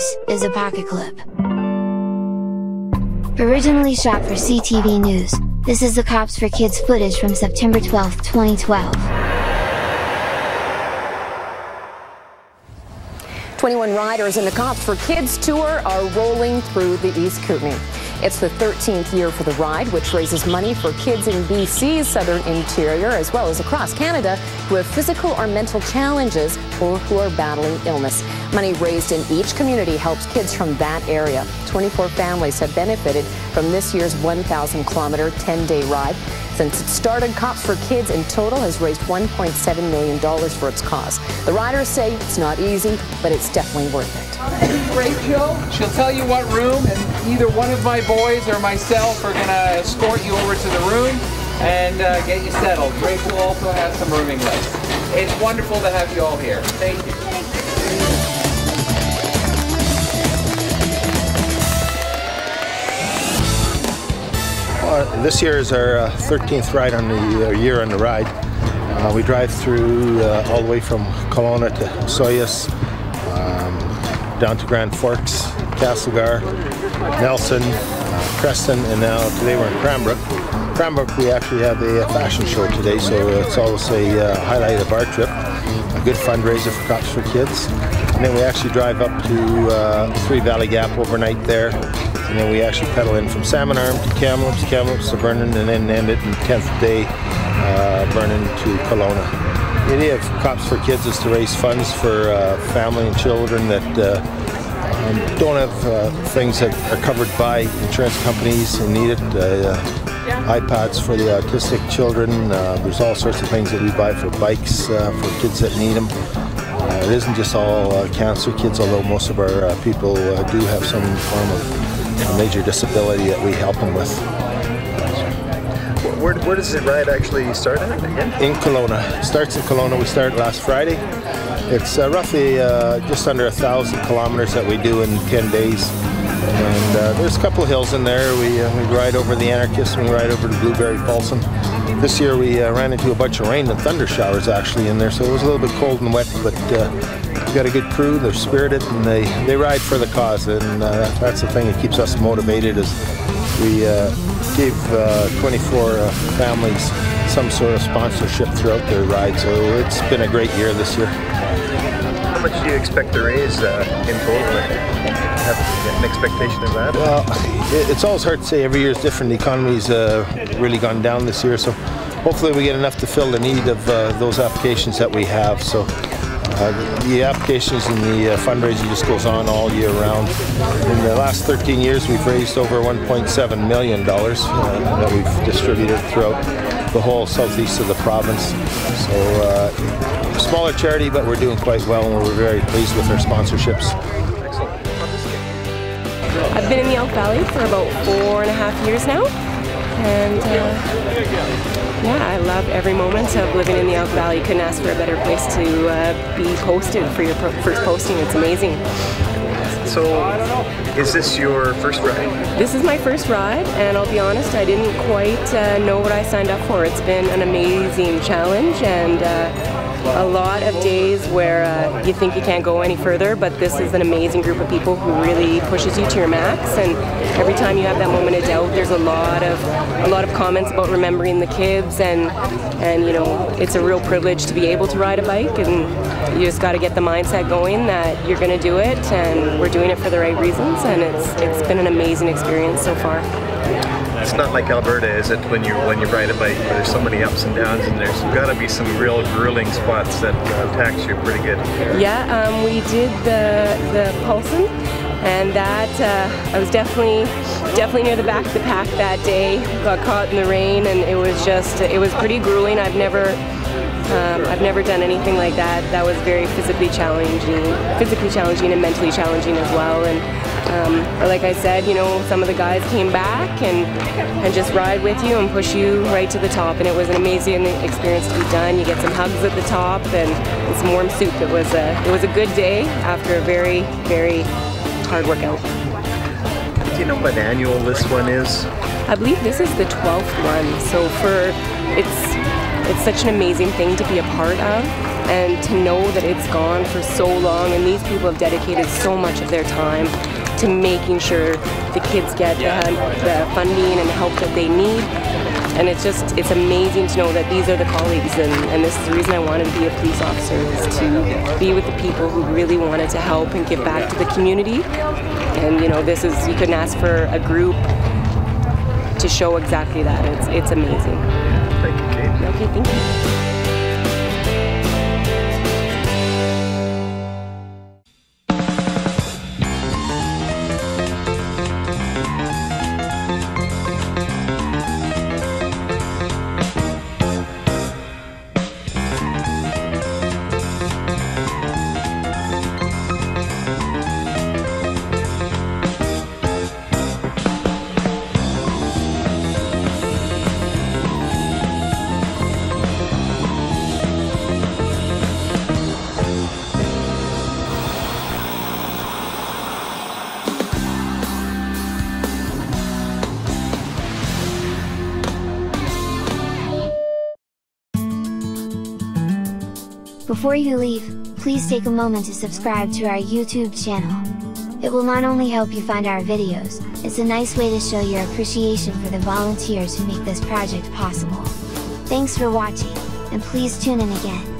This is a pocket clip. Originally shot for CTV News, this is the Cops for Kids footage from September 12, 2012. 21 riders in the Cops for Kids tour are rolling through the East Kootenay. It's the 13th year for the ride, which raises money for kids in BC's southern interior, as well as across Canada, who have physical or mental challenges or who are battling illness. Money raised in each community helps kids from that area. 24 families have benefited from this year's 1,000-kilometer, 10-day ride. Since it started, Cops for Kids in total has raised $1.7 million for its cause. The riders say it's not easy, but it's definitely worth it. Rachel, she'll tell you what room, and either one of my boys or myself are going to escort you over to the room and get you settled. Rachel also has some rooming lists. It's wonderful to have you all here. Thank you. This year is our 13th ride on the year on the ride. We drive through all the way from Kelowna to Soyuz, down to Grand Forks, Castlegar, Nelson, Creston, and now today we're in Cranbrook. Cranbrook, we actually have a fashion show today, so it's always a highlight of our trip. A good fundraiser for Cops for Kids. And then we actually drive up to Three Valley Gap overnight there. And then we actually pedal in from Salmon Arm to Kamloops to Vernon, and then end it in 10th day, Vernon to Kelowna. The idea of Cops for Kids is to raise funds for family and children that don't have things that are covered by insurance companies and need it. iPads for the autistic children. There's all sorts of things that we buy for bikes for kids that need them. It isn't just all cancer kids, although most of our people do have some form of a major disability that we help them with. Where does the ride actually start at again? In Kelowna. It starts in Kelowna. We started last Friday. It's roughly just under 1,000 kilometers that we do in 10 days. And there's a couple of hills in there. We ride over the Anarchist and we ride over to Blueberry Folsom. This year we ran into a bunch of rain and thunder showers actually in there, so it was a little bit cold and wet, but we've got a good crew. They're spirited and they ride for the cause, and that's the thing that keeps us motivated. Is we gave 24 families some sort of sponsorship throughout their ride, so it's been a great year this year. How much do you expect to raise in total? Have an expectation of that? Well, it's always hard to say. Every year is different. The economy's really gone down this year, so hopefully we get enough to fill the need of those applications that we have. So the applications and the fundraising just goes on all year round. In the last 13 years, we've raised over $1.7 million that we've distributed throughout the whole southeast of the province. So smaller charity, but we're doing quite well, and we're very pleased with our sponsorships. I've been in the Elk Valley for about 4.5 years now, and yeah, I love every moment of living in the Elk Valley. Couldn't ask for a better place to be posted for your first posting. It's amazing. So, is this your first ride? This is my first ride, and I'll be honest, I didn't quite know what I signed up for. It's been an amazing challenge, and a lot of days where you think you can't go any further, but this is an amazing group of people who really pushes you to your max, and every time you have that moment of doubt, there's a lot of comments about remembering the kids, and you know, it's a real privilege to be able to ride a bike, and you just got to get the mindset going that you're going to do it, and we're doing it for the right reasons, and it's been an amazing experience so far. It's not like Alberta, is it, when you ride a bike, where there's so many ups and downs, and there's got to be some real grueling spots that tax you pretty good. Yeah, we did the Paulson, and that I was definitely near the back of the pack that day. Got caught in the rain, and it was pretty grueling. I've never done anything like that. That was very physically challenging and mentally challenging as well. And but like I said, you know, some of the guys came back and just ride with you and push you right to the top, and it was an amazing experience to be done. You get some hugs at the top and some warm soup. It was a good day after a very, very hard workout. Do you know what annual this one is? I believe this is the 12th one. So it's such an amazing thing to be a part of. and to know that it's gone for so long, and these people have dedicated so much of their time to making sure the kids get the funding and the help that they need. And it's amazing to know that these are the colleagues, and this is the reason I wanted to be a police officer, is to be with the people who really wanted to help and give back to the community. And you know, you couldn't ask for a group to show exactly that. It's amazing. Thank you, Kate. Okay, thank you. Before you leave, please take a moment to subscribe to our YouTube channel. It will not only help you find our videos, it's a nice way to show your appreciation for the volunteers who make this project possible. Thanks for watching, and please tune in again.